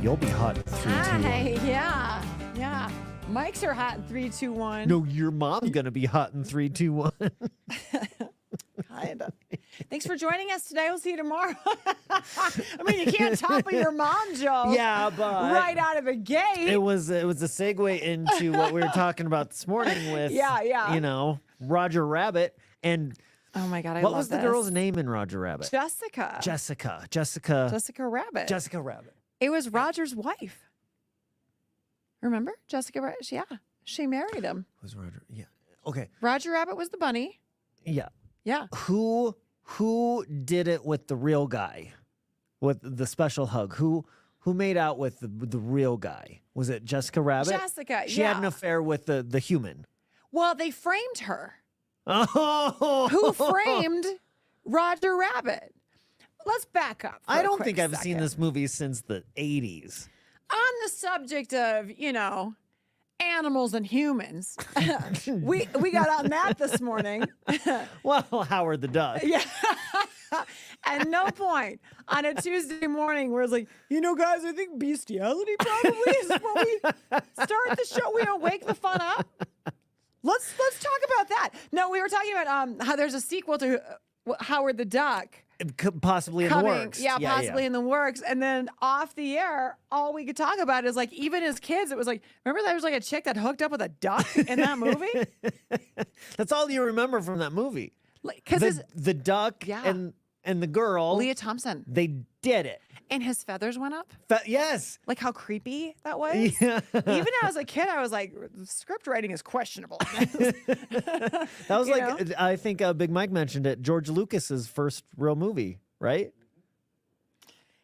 You'll be hot in 3, 2, 1. Hi, yeah. Mics are hot in 3, 2, 1. No, your mom's going to be hot in 3, 2, 1. Kinda. Thanks for joining us today. We'll see you tomorrow. I mean, you can't topple your mom joke. Yeah, but right out of the gate. it was a segue into what we were talking about this morning with, Yeah. you know, Roger Rabbit. And Oh my God, I what love was the this. girl's name in Roger Rabbit? Jessica. Jessica Rabbit. Jessica Rabbit. It was Roger's wife. Remember? Jessica Rabbit? Yeah. She married him. Was Roger? Yeah. Okay. Roger Rabbit was the bunny. Yeah. Yeah. Who did it with the real guy, with the special hug? Who made out with the real guy? Was it Jessica Rabbit? Jessica. She had an affair with the human. Well, they framed her. Oh. Who framed Roger Rabbit? Let's back up. I don't think I've seen this movie since the 80s. On the subject of, animals and humans, we got on that this morning. Well, Howard the Duck. Yeah. At no point on a Tuesday morning where it's like, guys, I think bestiality probably is when we start the show. We don't wake the fun up. Let's talk about that. No, we were talking about how there's a sequel to Howard the Duck. Possibly in the works. Yeah, possibly in the works. And then off the air, all we could talk about is like, even as kids, it was like, remember there was like a chick that hooked up with a duck in that movie? That's all you remember from that movie. Because the duck and the girl. Leah Thompson. They did it. And his feathers went up? Yes. Like how creepy that was? Yeah. Even as a kid, I was like, script writing is questionable. That was I think Big Mike mentioned it, George Lucas's first real movie, right?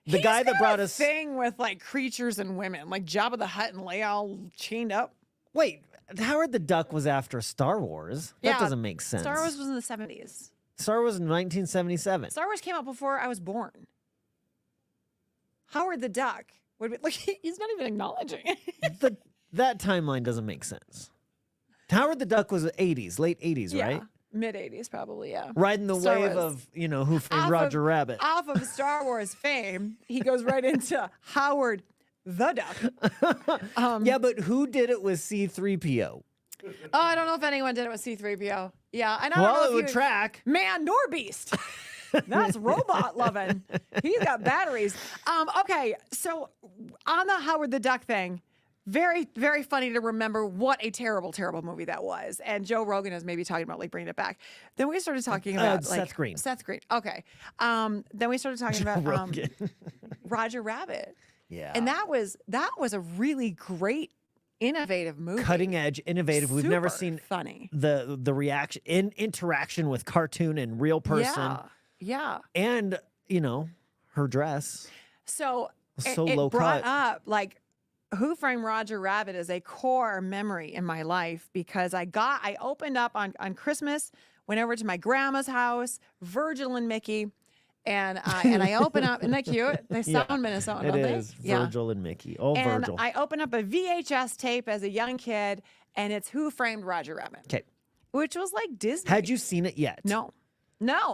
The guy that brought us thing with like creatures and women, like Jabba the Hutt and Leia all chained up. Wait, Howard the Duck was after Star Wars. That doesn't make sense. Star Wars was in the 70s. Star Wars in 1977. Star Wars came out before I was born. Howard the Duck would be like, he's not even acknowledging it. That timeline doesn't make sense. Howard the Duck was 80s, late 80s, right? Mid 80s probably, yeah. Riding the wave of, Who Framed Roger Rabbit. Off of Star Wars fame, he goes right into Howard the Duck. Yeah, but who did it with C-3PO? Oh, I don't know if anyone did it with C-3PO. Yeah, I don't know. Well, if it would track. Man nor beast. That's robot loving. He's got batteries. Okay, so on the Howard the Duck thing, very, very funny to remember what a terrible, terrible movie that was. And Joe Rogan is maybe talking about like bringing it back. Then we started talking about Seth Green. Seth Green. Okay. Then we started talking about Roger Rabbit. Yeah. And that was a really great, innovative movie. Cutting edge, innovative. We've never seen funny the reaction interaction with cartoon and real person. Yeah. And, her dress. So it low brought cut. up like Who Framed Roger Rabbit is a core memory in my life because I opened up on Christmas, went over to my grandma's house, Virgil and Mickey, and I open up, isn't that cute? They sound Minnesotan, don't they? It is. Virgil and Mickey. Oh, and Virgil. I open up a VHS tape as a young kid, and it's Who Framed Roger Rabbit. Okay. Which was like Disney. Had you seen it yet? No.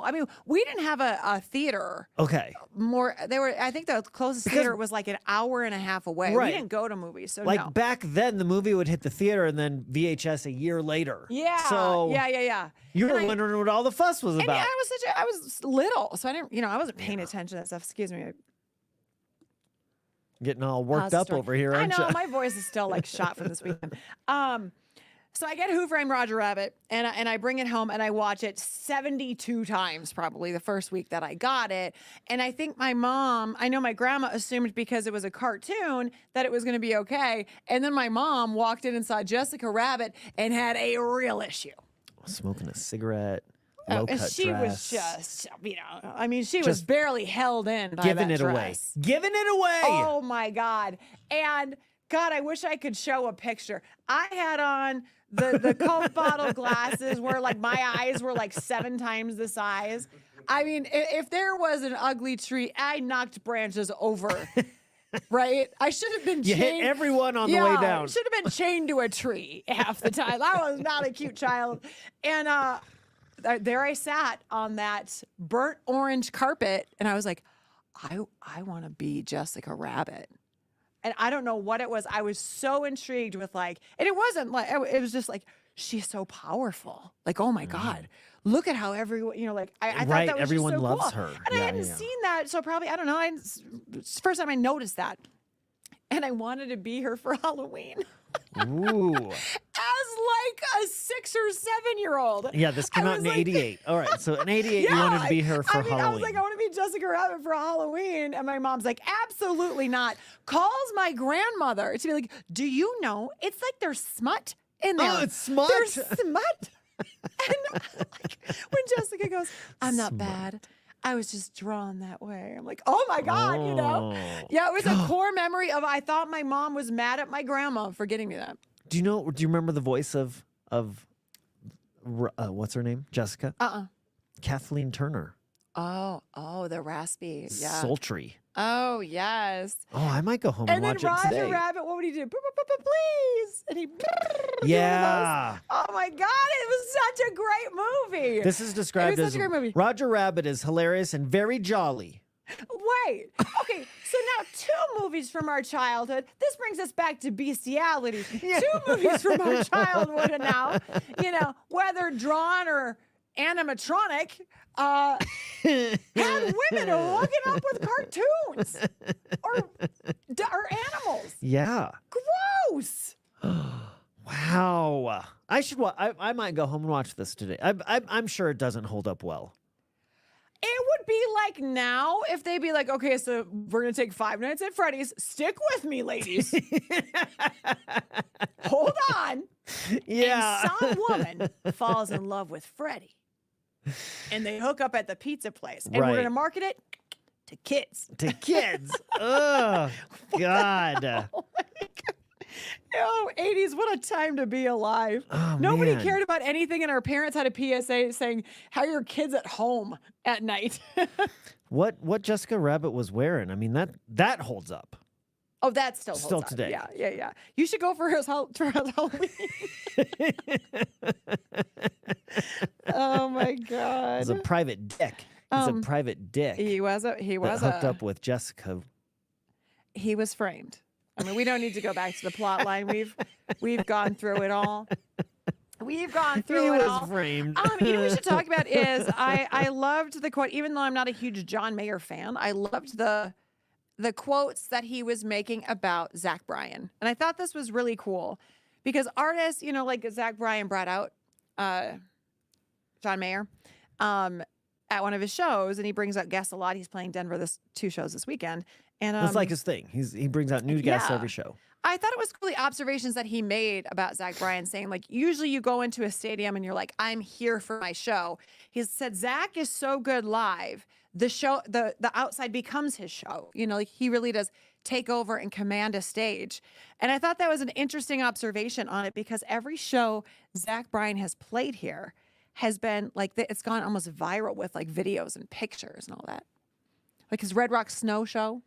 I mean, we didn't have a theater. Okay. I think the closest theater was like an hour and a half away. Right. We didn't go to movies, so Like no. back then, the movie would hit the theater and then VHS a year later. Yeah. So Yeah. you were wondering what all the fuss was And about. I was little, so I didn't, I wasn't paying attention to that stuff. Excuse me. Getting all worked up over here, aren't I know, you? my voice is still like shot from this weekend. So I get Who Framed Roger Rabbit, and I bring it home, and I watch it 72 times probably the first week that I got it. And I think I know my grandma assumed because it was a cartoon that it was going to be okay. And then my mom walked in and saw Jessica Rabbit and had a real issue. Smoking a cigarette. Low cut she dress. was just, she was barely held in by giving that it away. dress. Giving it away. Oh my God. And God, I wish I could show a picture. I had on the Coke bottle glasses where like my eyes were like 7 times the size. I mean, if there was an ugly tree, I knocked branches over. Right? I should have been chained. You hit everyone on the way down. Should have been chained to a tree half the time. I was not a cute child. And there I sat on that burnt orange carpet, and I was like, I want to be Jessica Rabbit. And I don't know what it was. I was so intrigued with like, and it wasn't like, it was just like, she's so powerful. Like, oh my God, look at how everyone, like, I thought Right, that was everyone just so loves cool. her. And I Yeah, hadn't yeah. seen that. So probably, I don't know. It's the first time I noticed that. And I wanted to be her for Halloween. Ooh. As like a 6 or 7-year-old. Yeah, this came I out in was like- 88. All right, so in 88, you wanted to be her for I Halloween. was like, I want to be Jessica Rabbit for Halloween. And my mom's like, absolutely not. Calls my grandmother to be like, do you know, it's like there's smut in there. Oh, it's smut? There's smut. And like, when Jessica goes, I'm not bad. I was just drawn that way. I'm like, oh my God, Oh. Yeah, it was a core memory of I thought my mom was mad at my grandma for getting me that. Do you remember the voice of what's her name? Jessica? Kathleen Turner. Oh, the raspy. Yeah. Sultry. Oh, yes. Oh, I might go home and, And then watch it Roger today. Rabbit, what would he do? Please. And he Yeah. Oh my God, it was such a great movie. This is described It was as such a great movie. Roger Rabbit is hilarious and very jolly. Wait. Okay, so now 2 movies from our childhood. This brings us back to bestiality. 2 movies from our childhood and now, whether drawn or animatronic, had women hooking up with cartoons or animals. Yeah. Gross. Wow. I should. I might go home and watch this today. I'm sure it doesn't hold up well. It would be like now if they'd be like, okay, so we're going to take 5 Nights at Freddy's. Stick with me, ladies. Hold on. Yeah. And some woman falls in love with Freddy. And they hook up at the pizza place. And we're Right. going to market it to kids. To kids. Oh, God. Oh, 80s, what a time to be alive. Oh, Nobody man. cared about anything, and our parents had a PSA saying, how are your kids at home at night? What Jessica Rabbit was wearing? I mean, that holds up. Oh, that still Still holds up. today. Yeah. You should go for his Halloween. Oh, my God. He's a private dick. He's a private dick. He was that hooked up with Jessica. He was framed. I mean, we don't need to go back to the plot line. We've gone through it all. We've gone through He it was all. framed. You know what we should talk about is I loved the quote, even though I'm not a huge John Mayer fan, I loved the quotes that he was making about Zach Bryan. And I thought this was really cool because artists, like Zach Bryan brought out John Mayer at one of his shows, and he brings out guests a lot. He's playing Denver 2 shows this weekend. And That's like his thing. He brings out new guests every show. I thought it was cool the observations that he made about Zach Bryan saying, like, usually you go into a stadium and you're like, I'm here for my show. He said, Zach is so good live. The show, the outside becomes his show. Like he really does take over and command a stage. And I thought that was an interesting observation on it because every show Zach Bryan has played here has been like, it's gone almost viral with like videos and pictures and all that. Like his Red Rock Snow show.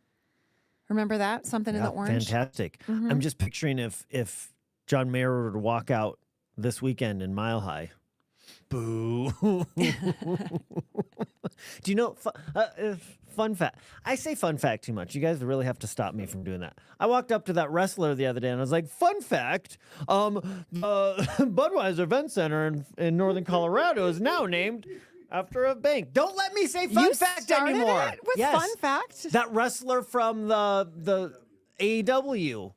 Remember that? Something in the orange? Fantastic. I'm just picturing if John Mayer were to walk out this weekend in Mile High. Boo. Do you know, fun fact. I say fun fact too much. You guys really have to stop me from doing that. I walked up to that wrestler the other day and I was like, fun fact, Budweiser Event Center in Northern Colorado is now named after a bank. Don't let me say fun fact started anymore. it with fun fact? That wrestler from the AEW.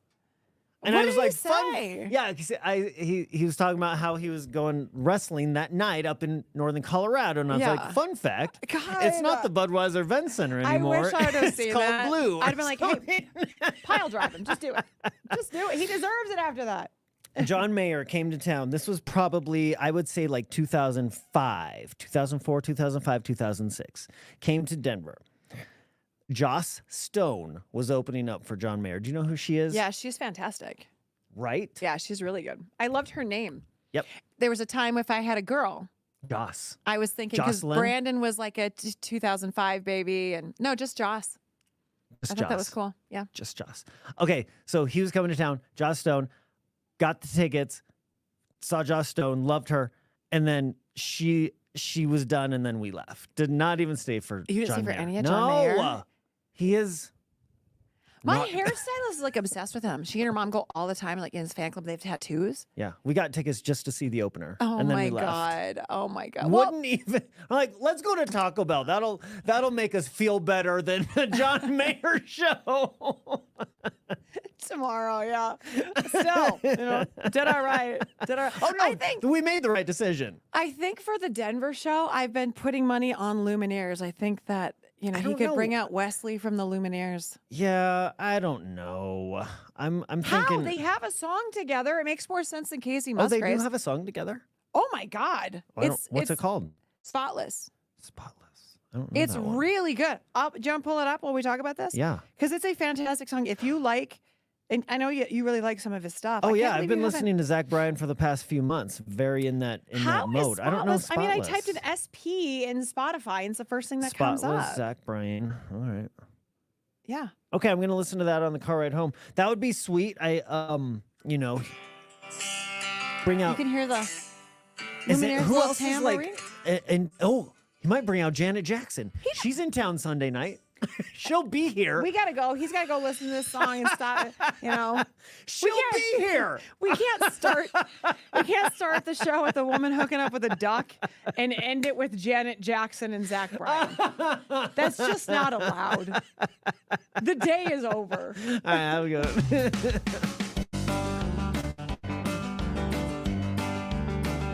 And What I was did he like, fun. say? Yeah, 'cause he was talking about how he was going wrestling that night up in Northern Colorado, and I was Yeah. like, fun fact, God. it's not the Budweiser Event Center anymore. I wish I would have It's seen called that. Blue. I'd have been like, hey, pile drive him. Just do it. Just do it. He deserves it after that. John Mayer came to town. This was probably, I would say, like 2005, 2004, 2005, 2006. Came to Denver. Joss Stone was opening up for John Mayer. Do you know who she is? Yeah, she's fantastic. Right? Yeah, she's really good. I loved her name. Yep. There was a time if I had a girl, Joss. I was thinking because Jocelyn? Brandon was like a 2005 baby, and no, just Joss. Just I thought that was Joss. cool. Yeah. Just Joss. Okay, so he was coming to town. Joss Stone got the tickets, saw Joss Stone, loved her, and then she was done, and then we left. Did not even stay for You didn't John stay for Mayer. any of no, John Mayer? He is. My Not- hairstylist is like obsessed with him. She and her mom go all the time, like in his fan club. They have tattoos. Yeah, we got tickets just to see the opener. Oh and then my we left. god! Oh my god! Well, Wouldn't even like. Let's go to Taco Bell. That'll make us feel better than the John Mayer show. tomorrow, yeah. Still, did I right? Did I? Oh no, I think we made the right decision. for the Denver show, I've been putting money on Lumineers. I think that he don't could know. bring out Wesley from the Lumineers. Yeah, I don't know. I'm How thinking. they have a song together? It makes more sense than Casey Oh, they Musgraves. do have a song together. Oh my god! What's it called? Spotless. Spotless. I don't know It's that one. really good. Do you want to pull it up while we talk about this? Yeah. Because it's a fantastic song. If you like, and I know you really like some of his stuff. Oh I can't yeah, believe I've been you haven't- listening to Zach Bryan for the past few months. Very in that How is mode. I don't know. Spotless? I mean, I typed in Spotless. SP in Spotify, and it's the first thing that Spotless, comes up. Zach Bryan. All right. Yeah. Okay, I'm gonna listen to that on the car ride home. That would be sweet. Bring You out. can hear the Is it, Lumineers who little else is tambourine. like? And he might bring out Janet Jackson. She's in town Sunday night. She'll be here. We gotta go. He's gotta go listen to this song and stop it. She'll can't- be here. We can't start the show with a woman hooking up with a duck and end it with Janet Jackson and Zach Bryan. That's just not allowed. The day is over. All right, have a good one.